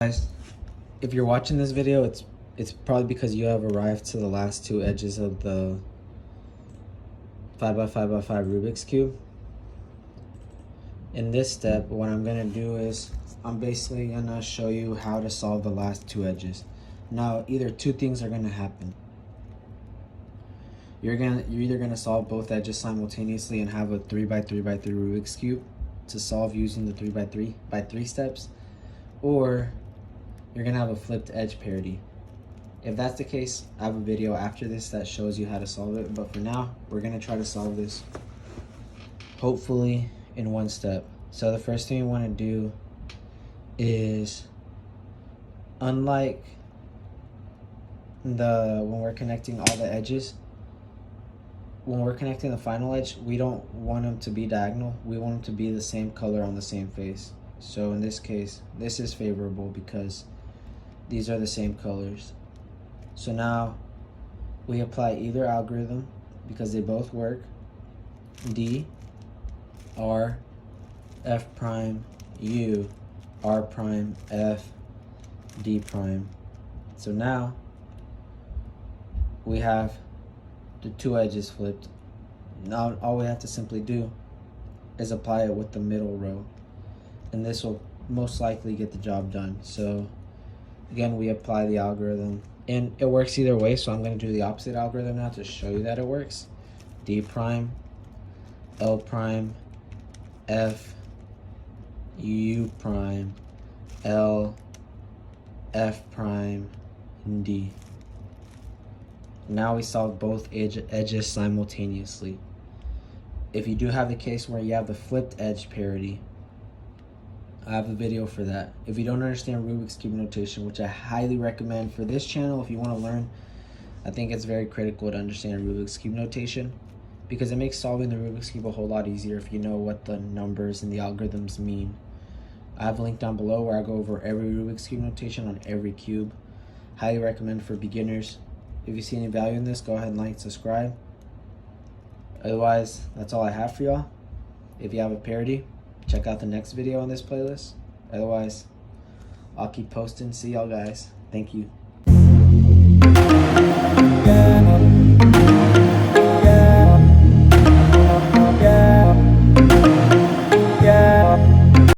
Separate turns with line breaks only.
Guys, if you're watching this video, it's probably because you have arrived to the last two edges of the 5x5x5 Rubik's Cube. In this step, what I'm gonna do is I'm basically gonna show you how to solve the last two edges. Now, either two things are gonna happen. You're either gonna solve both edges simultaneously and have a 3x3x3 Rubik's Cube to solve using the 3x3x3 steps, or you're gonna have a flipped edge parity. If that's the case, I have a video after this that shows you how to solve it, but for now, we're gonna try to solve this, hopefully in one step. So the first thing you wanna do is, unlike when we're connecting all the edges, when we're connecting the final edge, we don't want them to be diagonal. We want them to be the same color on the same face. So in this case, this is favorable because these are the same colors. So now we apply either algorithm because they both work. D, R, F prime, U, R prime, F, D prime. So now we have the two edges flipped. Now all we have to simply do is apply it with the middle row, and this will most likely get the job done. So again, we apply the algorithm, and it works either way, so I'm going to do the opposite algorithm now to show you that it works. D prime, L prime, F, U prime, L, F prime, and D. Now we solve both edges simultaneously. If you do have the case where you have the flipped edge parity, I have a video for that. If you don't understand Rubik's Cube notation, which I highly recommend for this channel if you want to learn, I think it's very critical to understand Rubik's Cube notation because it makes solving the Rubik's Cube a whole lot easier if you know what the numbers and the algorithms mean. I have a link down below where I go over every Rubik's Cube notation on every cube. Highly recommend for beginners. If you see any value in this, go ahead and like, subscribe. Otherwise, that's all I have for y'all. If you have a parody, check out the next video on this playlist. Otherwise, I'll keep posting. See y'all guys. Thank you.